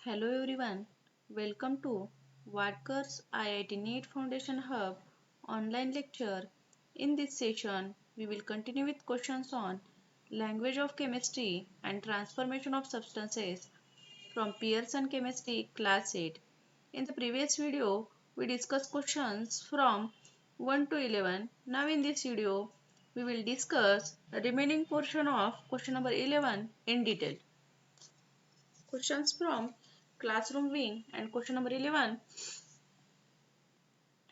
Hello everyone, welcome to Watkar's IIT NEET Foundation Hub online lecture. In this session, we will continue with questions on language of chemistry and transformation of substances from Pearson Chemistry Class 8. In the previous video, we discussed questions from 1 to 11. Now in this video, we will discuss the remaining portion of question number 11 in detail. Questions from classroom wing and question number 11.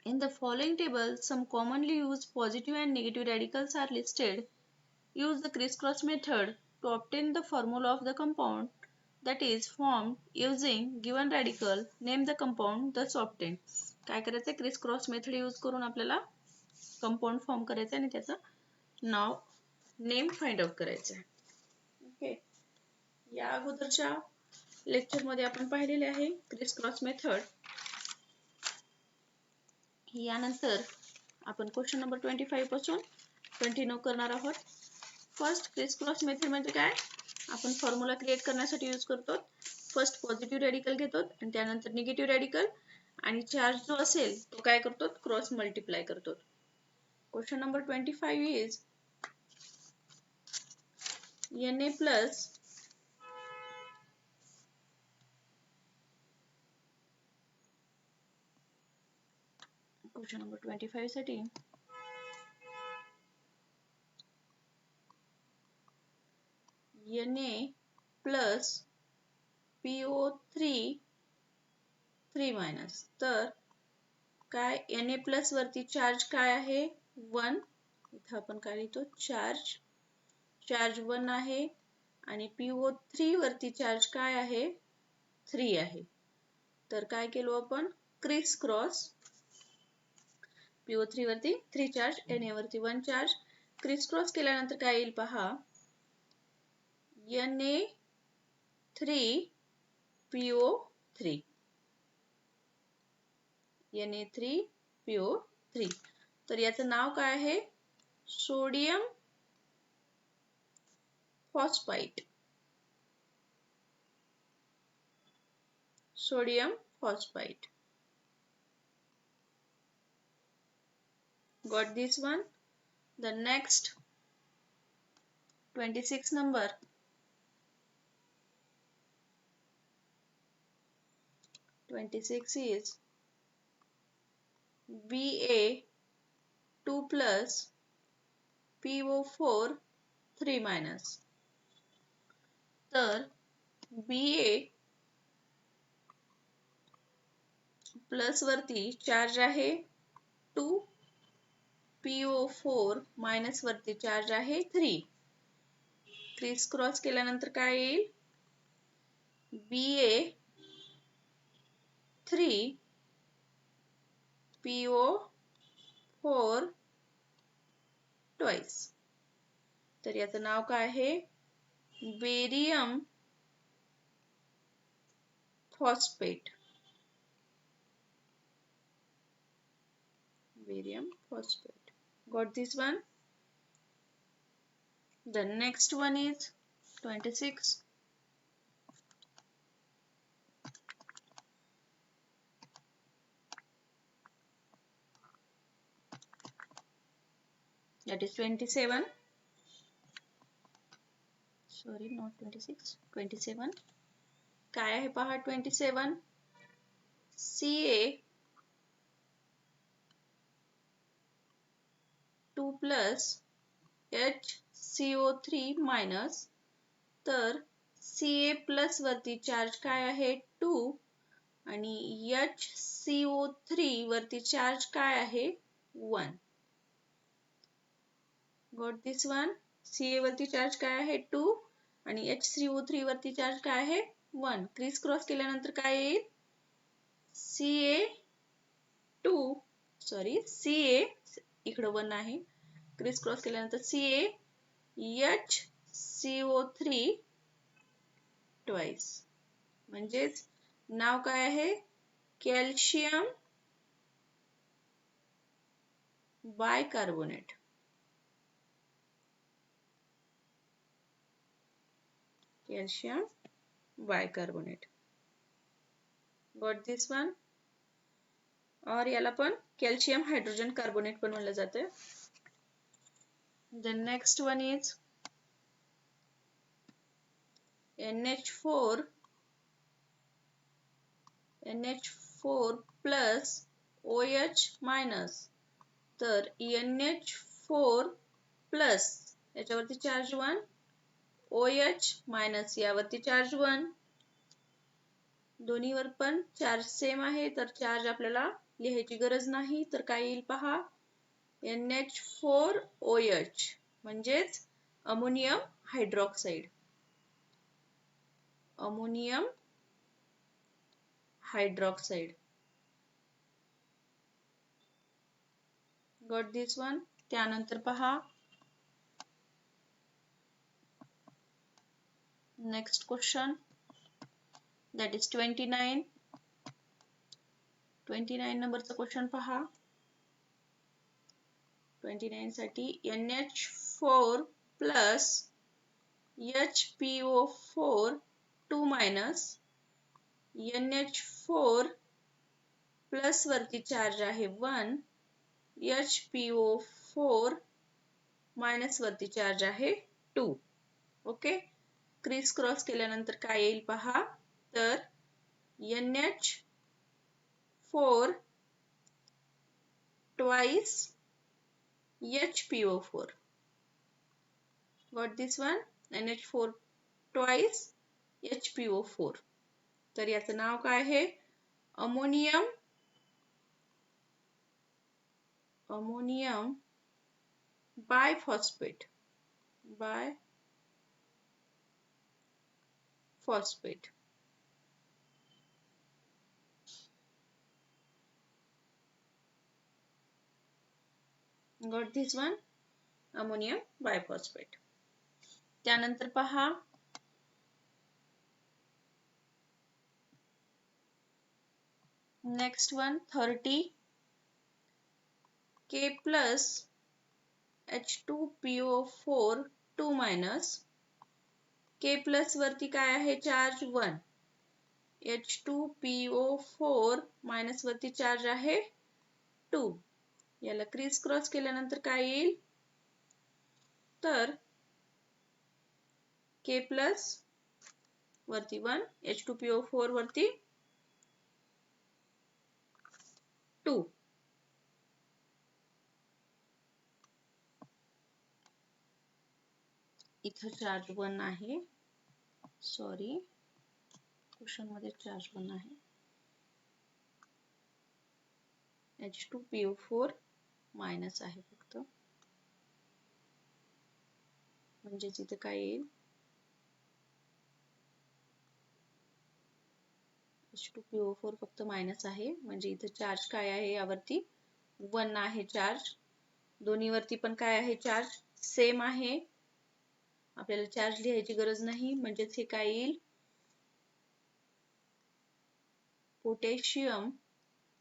In the following table, some commonly used positive and negative radicals are listed. Use the crisscross method to obtain the formula of the compound that is formed using given radical. Name the compound thus obtained. काय करायचं crisscross method use करून आपल्याला compound form करायचं आणि त्याचं नाव name find out करायचं आहे. Okay, या अगोदरच्या लेक्चर मध्ये आपण पाहिलेले आहे क्रिसक्रॉस मेथड. यानंतर आपण क्वेश्चन नंबर 25 पासून कंटिन्यू करणार आहोत. फर्स्ट क्रिसक्रॉस मेथड म्हणजे काय? आपण फॉर्म्युला क्रिएट करण्यासाठी यूज करतो. फर्स्ट पॉझिटिव्ह रेडिकल घेतो आणि त्यानंतर निगेटिव्ह रेडिकल आणि चार्ज जो असेल तो काय करतो? क्रॉस मल्टिप्लाय करतो. Question number 25 is Na plus question number 25 साठी Na प्लस PO3 3 मायनस. तर काय Na प्लस वरती चार्ज काय आहे? 1. इथं आपण काय लिहितो? चार्ज 1 आहे आणि PO3 वरती चार्ज काय आहे? 3 आहे. तर काय केलो आपण? Criss cross. PO3 वरती 3 चार्ज, Na वरती 1 चार्ज. क्रिस क्रॉस केल्यानंतर काय येईल पहा. Na3 PO3. Na3 PO3. तर याचं नाव काय आहे? Sodium phosphite. Sodium phosphate. Got this one? The next 26 number. 26 is Ba2 plus PO4 3 minus. तर Ba प्लस वरती चार्ज आहे 2, PO4 मायनस वरती चार्ज आहे 3. क्रिस क्रॉस केल्यानंतर काय येईल? Ba3 PO4 twice. तर याचं नाव काय आहे? Barium phosphate. Barium phosphate. Got this one? The next one is 26. That is 27. Sorry, not 26. 27. काय आहे पहा 27? Ca2 plus HCO3 minus. तर Ca प्लस वरती चार्ज काय आहे? 2 आणि HCO3 वरती चार्ज काय आहे? 1. Got this one? Ca वरती चार्ज काय आहे? 2 आणि HCO3 वरती चार्ज काय आहे? 1. क्रिस क्रॉस केल्यानंतर काय येईल? Ca इकडं 1 आहे. क्रिस क्रॉस केल्यानंतर CaHCO3 ट्वाइस. म्हणजेच नाव काय आहे? Calcium bicarbonate. Calcium bicarbonate. Got this one. और याला पण कॅल्शियम हायड्रोजन कार्बोनेट पण म्हणलं जातं. The next one is NH4 plus OH minus. तर NH4 plus याच्यावरती चार्ज 1, OH minus यावरती चार्ज 1. दोन्हीवर पण चार्ज सेम आहे, तर चार्ज आपल्याला लिहायची गरज नाही. तर काय येईल पहा, NH4OH म्हणजेच ammonium hydroxide. Ammonium hydroxide. Got this one. त्यानंतर पहा नेक्स्ट क्वेश्चन, that is 29. 29 नंबरचा क्वेश्चन पहा. 29 साठी NH4 plus HPO4 2 minus. NH4 plus वरती चार्ज आहे 1, HPO4 मायनस वरती चार्ज आहे 2. ओके, क्रिस क्रॉस केल्यानंतर काय येईल पहा, तर NH4 twice HPO4. Got this one? NH4 twice HPO4. तर याचं नाव काय आहे, ammonium biphosphate. Got this one? Ammonium biphosphate. त्यानंतर पहा next one 30. K plus H2PO4 2 minus. K plus वरती काय आहे चार्ज 1, H2PO4 मायनस वरती चार्ज आहे 2. याला क्रिस क्रॉस केल्यानंतर काय येईल, तर K plus वरती 1, H2PO4 वरती 2. इथं चार्ज 1 आहे, सॉरी क्वेश्चन मध्ये चार्ज 1 आहे. H2PO4 मायनस आहे फक्त, म्हणजेच इथं काय येईल, H2PO4 फक्त मायनस आहे, म्हणजे इथं चार्ज काय आहे, यावरती 1 आहे चार्ज. दोन्हीवरती पण काय आहे, चार्ज सेम आहे. आपल्याला चार्ज लिहायची गरज नाही, म्हणजेच हे काय येईल, potassium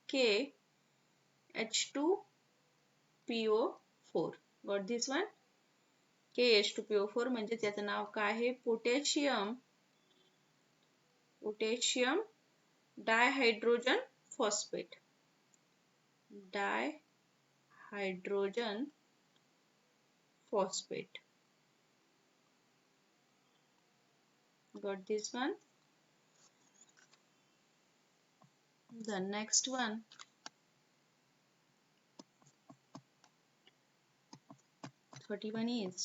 KH2PO4. Got this one? KH2PO4 म्हणजेच याचं नाव काय आहे, potassium dihydrogen phosphate. Dihydrogen phosphate. Got this one? The next one, 31 is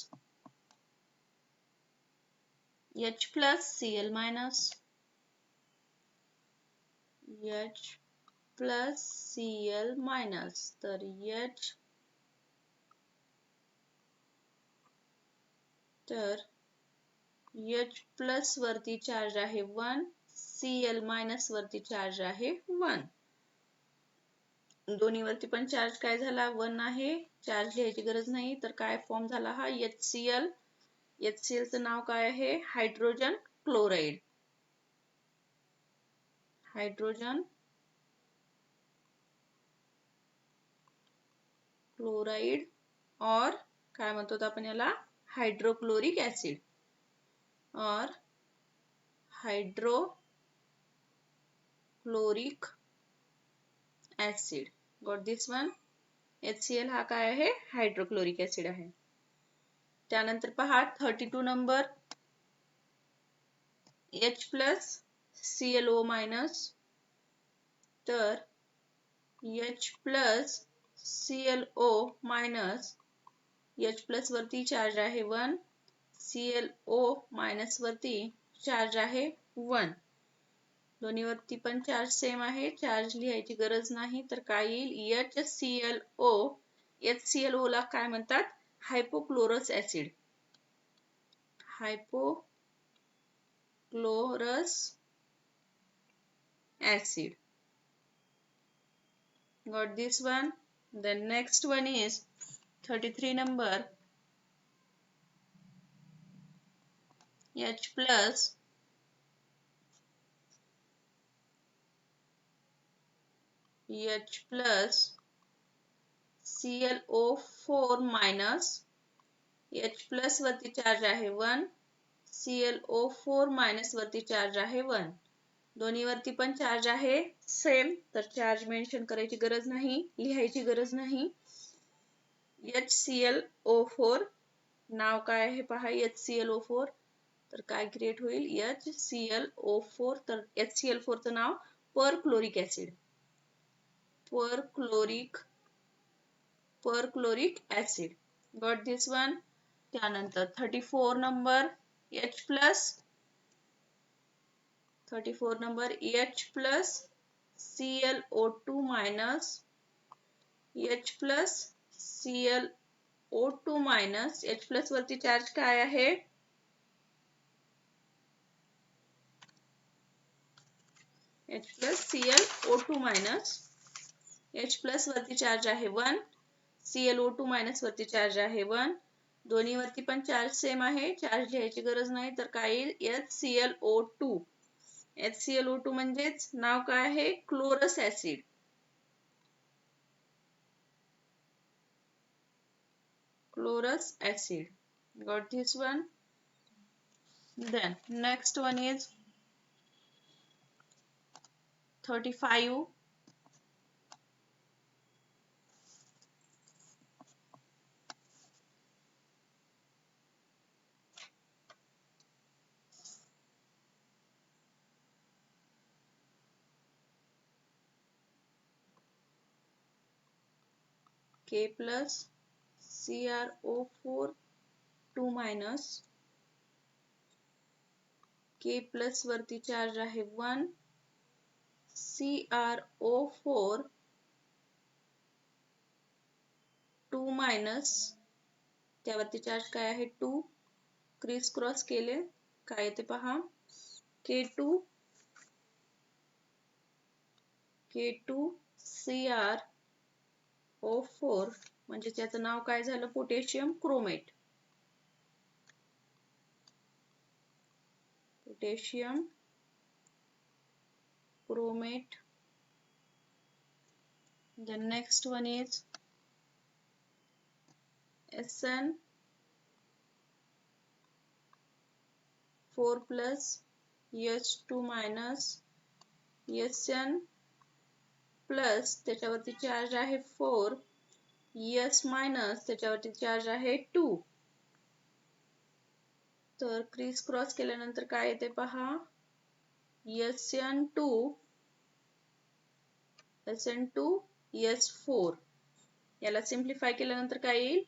H plus Cl minus. H plus Cl minus. तर H plus वरती चार्ज आहे 1, Cl minus वरती charge आहे 1. दोन्हीवरती पण चार्ज काय झाला, 1 आहे. चार्ज लिहायची गरज नाही, तर काय फॉर्म झाला हा HCl. HCl चं नाव काय आहे, हायड्रोजन क्लोराइड. हायड्रोजन क्लोराइड, और काय म्हणतो आपण याला, हायड्रोक्लोरिक ऍसिड और hydrochloric hydrochloric acid. Got this one. HCl हा काय आहे? हायड्रोक्लोरिक ऍसिड आहे. त्यानंतर पहा 32 number H plus ClO minus. तर H plus ClO minus, H plus वरती चार्ज आहे 1, ClO मायनस वरती चार्ज आहे 1. दोन्हीवरती पण चार्ज सेम आहे, चार्ज लिहायची गरज नाही. तर काय येईल? HClO. HClO ला काय म्हणतात? Hypochlorous acid. Hypochlorous acid. Got this one? The next one is 33 number H plus ClO4 minus. H plus वरती चार्ज आहे 1, ClO4 minus वरती चार्ज आहे 1. दोन्हीवरती पण चार्ज आहे सेम, तर चार्ज मेन्शन करायची गरज नाही, लिहायची गरज नाही. HClO4 नाव काय आहे पहा, HClO4. तर काय क्रिएट होईल? HClO4. तर HCl4 चं नाव perchloric acid. Perchloric acid. Got this one. त्यानंतर 34 नंबर H प्लस. 34 नंबर H plus ClO2 minus. H plus ClO2 minus. H plus वरती चार्ज काय आहे? H plus ClO2 minus. H plus वरती चार्ज आहे 1, ClO2 मायनस वरती चार्ज आहे 1. दोन्हीवरती पण चार्ज सेम आहे, चार्ज लिहायची गरज नाही. तर काय येईल? HClO2. HClO2 म्हणजेच नाव काय आहे? Chlorous acid. Chlorous acid. Got this one? Then next one is 35 K plus CrO4 2 minus. K plus वरती चार्ज आहे 1, CrO4 2 minus. त्यावरती चार्ज काय आहे? 2. क्रिस क्रॉस केले काय येते पहा, K2 CrO4 म्हणजे त्याचं नाव काय झालं? Potassium chromate. Potassium chromate. The next one is SN4 plus H2 minus. SN plus त्याच्यावरती चार्ज आहे 4, S मायनस त्याच्यावरती चार्ज आहे 2. तर क्रिस क्रॉस केल्यानंतर काय येते पहा, SN2S4. याला सिम्प्लिफाय केल्यानंतर काय येईल?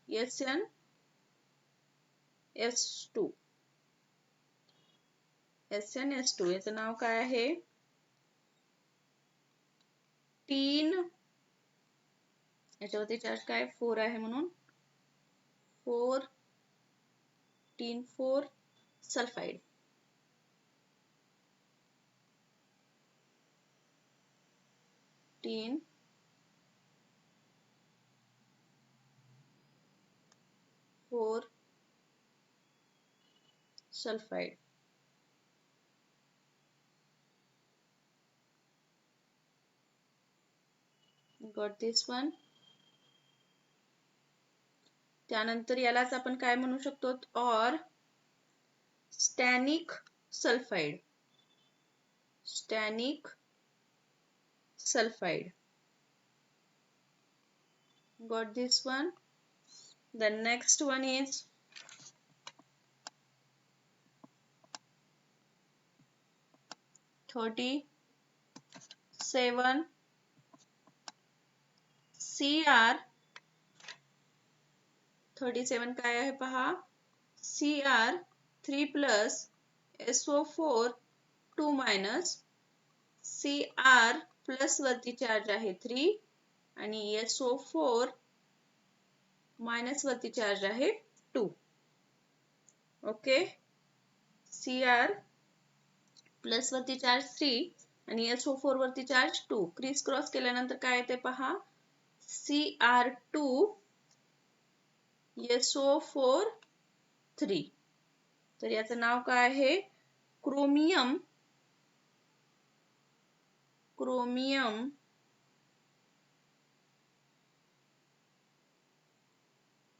SnS2. याचं नाव काय आहे? 3. याच्यावरती चार्ज काय? 4 आहे म्हणून 4 3 4 सल्फाइड. तीन 4 सल्फाइड. Got this one. त्यानंतर यालाच आपण काय म्हणू शकतो? और स्टॅनिक sulphide. स्टॅनिक sulfide. Got this one? The next one is 37 Cr 37 काय आहे पहा Cr 3 plus SO4 2 minus Cr plus वरती चार्ज आहे 3 आणि SO4 मायनस वरती चार्ज आहे 2. ओके, Cr प्लस वरती चार्ज 3 आणि SO4 वरती चार्ज 2. क्रिस क्रॉस केल्यानंतर काय येते पहा Cr2 SO4 3. तर याचं नाव काय आहे chromium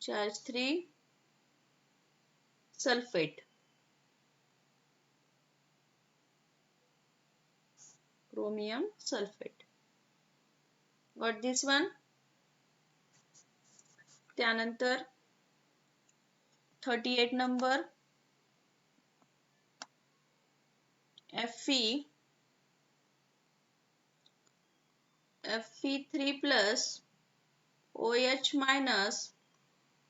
charge 3 sulphate. Chromium sulfate. Got this one? त्यानंतर 38 number Fe3 plus OH minus.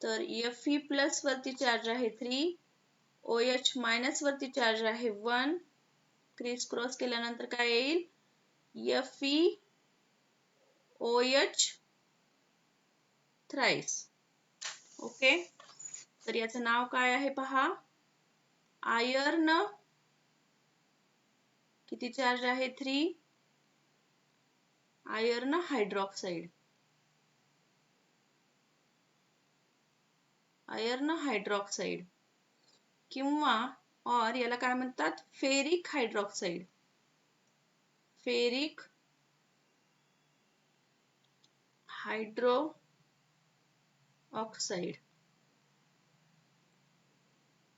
तर Fe plus वरती चार्ज आहे 3, OH minus वरती चार्ज आहे 1. क्रिस क्रॉस केल्यानंतर काय येईल FeOH थ्राइस. ओके, तर याचं नाव काय आहे पहा आयर्न. किती चार्ज आहे 3, आयर्न हायड्रॉक्साइड. आयर्न हायड्रॉक्साइड किंवा और याला काय म्हणतात ferric hydroxide. Ferric hydroxide.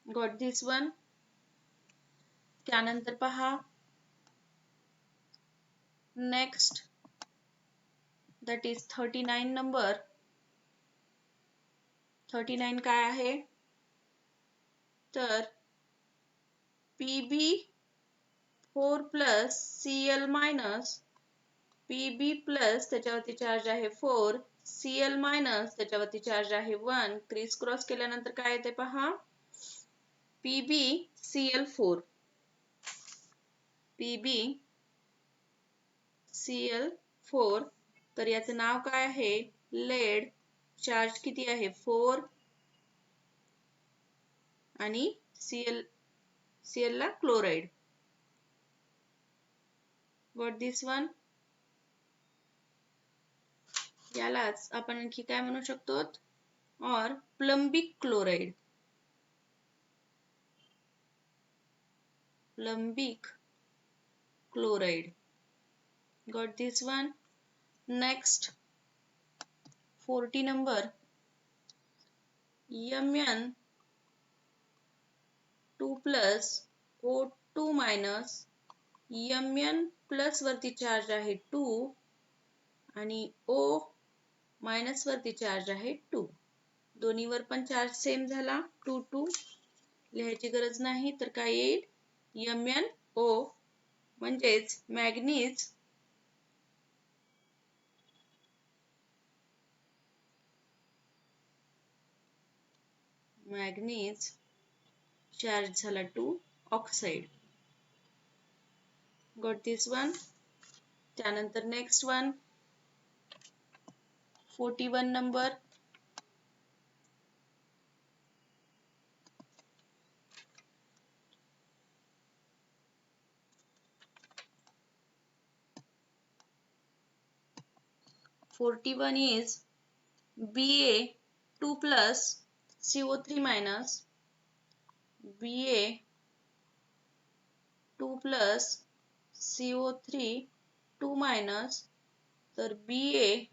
Got this one? त्यानंतर पहा नेक्स्ट दॅट इज 39 नंबर. 39 काय आहे तर Pb4 plus Cl minus. Pb plus त्याच्यावरती चार्ज आहे 4, Cl minus त्याच्यावरती चार्ज आहे 1. क्रिस क्रॉस केल्यानंतर काय येते पहा PbCl4. PbCl4. तर याचं नाव काय आहे लेड. चार्ज किती आहे 4 आणि Cl ला क्लोराइड. Got this one? यालाच आपण आणखी काय म्हणू शकतो और plumbic chloride. Plumbic chloride. Got this one? Next 40 नंबर Mn2 plus O2 minus. Mn plus वरती चार्ज आहे 2 आणि O मायनस वरती चार्ज आहे 2. दोन्हीवर पण चार्ज सेम झाला 2 2. लिहायची गरज नाही तर काय येईल MnO म्हणजेच मॅग्नीज चार्ज झाला 2 ऑक्साइड. Got this one? त्यानंतर next one 41 number is Ba2 plus CO3 minus. Ba2 plus CO3 2 minus. तर Ba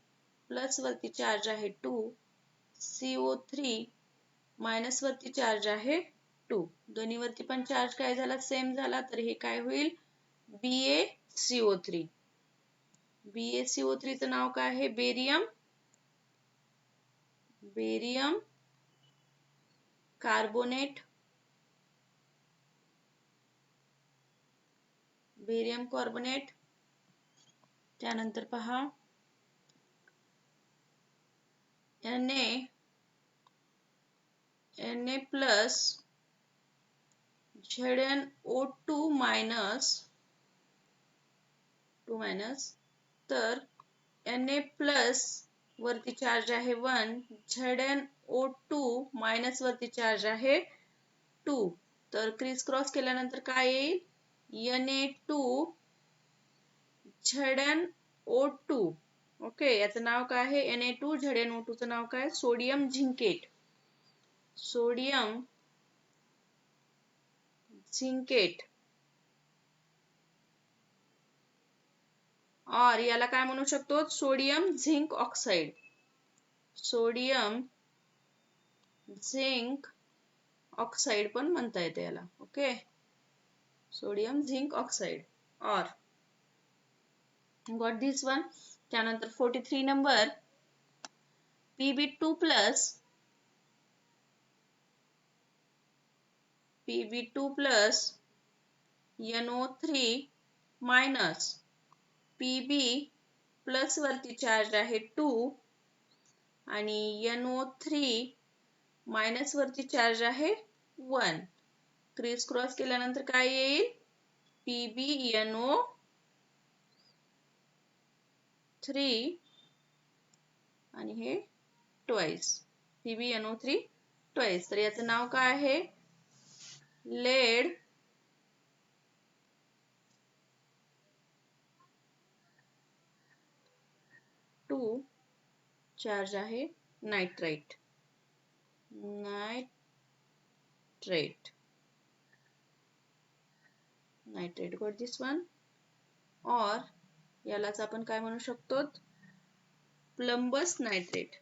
प्लस वरती चार्ज आहे 2, CO3 मायनस वरती चार्ज आहे 2. दोन्ही वरती पण चार्ज काय झाला सेम झाला तर हे काय होईल BaCO3. BaCO3 चं नाव काय आहे? Barium carbonate. त्यानंतर पहा Na प्लस ZnO2 मायनस तर Na प्लस वरती चार्ज आहे 1, ZnO2 मायनस वरती चार्ज आहे 2. तर क्रिस क्रॉस केल्यानंतर काय येईल? Na2 ZnO2. ओके, याचं नाव काय आहे? Na2 ZnO2 चं नाव काय? सोडियम झिंकेट. और याला काय म्हणू शकतो? Sodium zinc oxide. Sodium zinc oxide पण म्हणता येते याला. Okay, sodium zinc oxide. और गॉट दिस वन. त्यानंतर 43 number Pb2 plus NO3 minus Pb plus वरती चार्ज आहे 2 आणि NO3 मायनस वरती चार्ज आहे 1. क्रिस क्रॉस केल्यानंतर काय येईल? PbNO3 आणि हे ट्वाइस. PbNO3 twice. तर याचं नाव काय आहे? लेड 2 चार्ज आहे नाइट्राइट. Got this one. और यालाच आपण काय म्हणू शकतो? प्लंबस nitrate.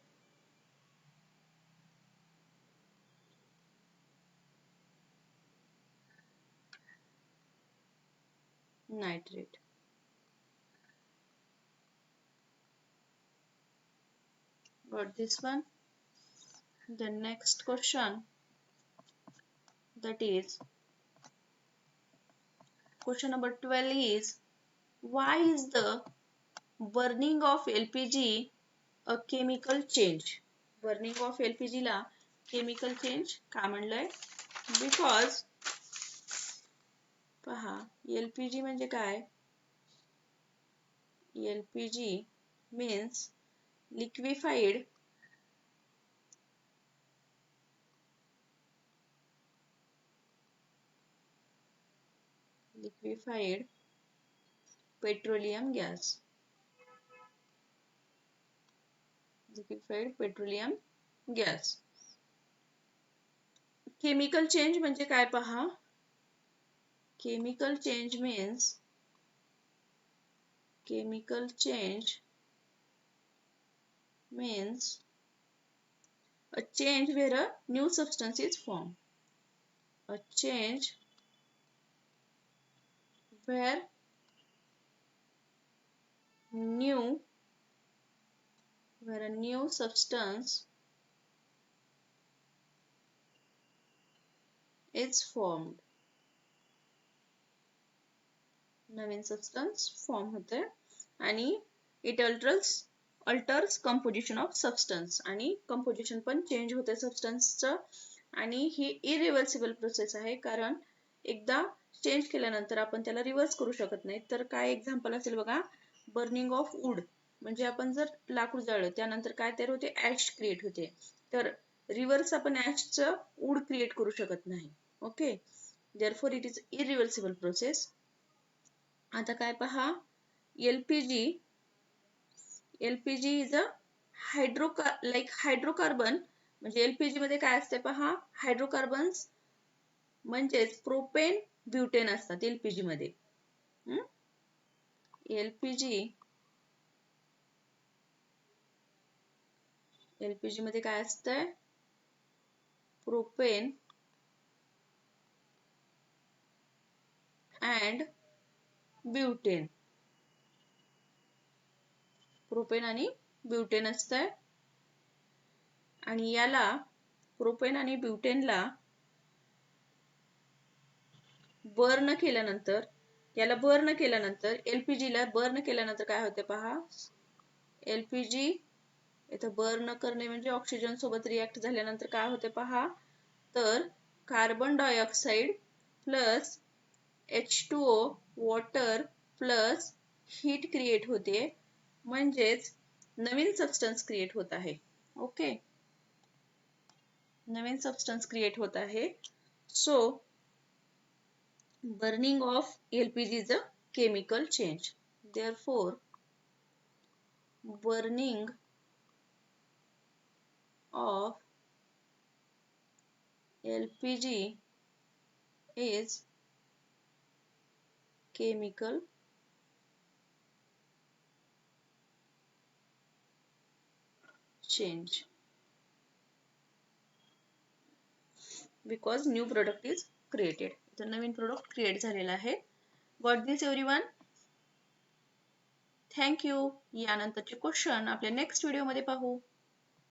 Got this one. The next question, that is question number 12 is, why is the burning of LPG a chemical change? Burning of LPG ला chemical change का म्हणलंय? Because पहा LPG म्हणजे काय? LPG means liquefied petroleum gas. Chemical change म्हणजे काय पहा? Chemical change means a change where a new substance is formed. A change where a new substance is formed. Naveen substance form होते आणि it alters composition of substance आणि composition पण change होते substance चं आणि ही irreversible process आहे कारण एकदा change केल्यानंतर आपण त्याला reverse करू शकत नाही. तर काय example असेल बघा, burning of wood म्हणजे आपण जर लाकूड जाळलं त्यानंतर काय तयार होते? ash create होते. तर reverse आपण ash चं wood create करू शकत नाही. Okay, therefore it is irreversible process. आता काय पहा, LPG is a hydrocarbon. म्हणजे LPG मध्ये काय असते पहा, हायड्रोकार्बन्स म्हणजेच प्रोपेन ब्युटेन असतात LPG मध्ये. LPG मध्ये काय असतंय? Propane and butane. प्रोपेन आणि ब्युटेन असतंय. आणि याला प्रोपेन आणि ब्युटेनला बर्न केल्यानंतर LPG ला बर्न केल्यानंतर काय होते पहा. LPG इथं बर्न करणे म्हणजे ऑक्सिजन सोबत रिॲक्ट झाल्यानंतर काय होते पहा. तर carbon dioxide plus H2O water plus heat create होते, म्हणजेच नवीन सबस्टन्स क्रिएट होत आहे. ओके, नवीन सबस्टन्स क्रिएट होत आहे. So burning of LPG is a chemical change. Therefore, burning of LPG is chemical change because new product is created. तर नवीन product create झालेला आहे. Got this everyone? Thank you. यानंतरचे question आपल्या next व्हिडिओमध्ये पाहू.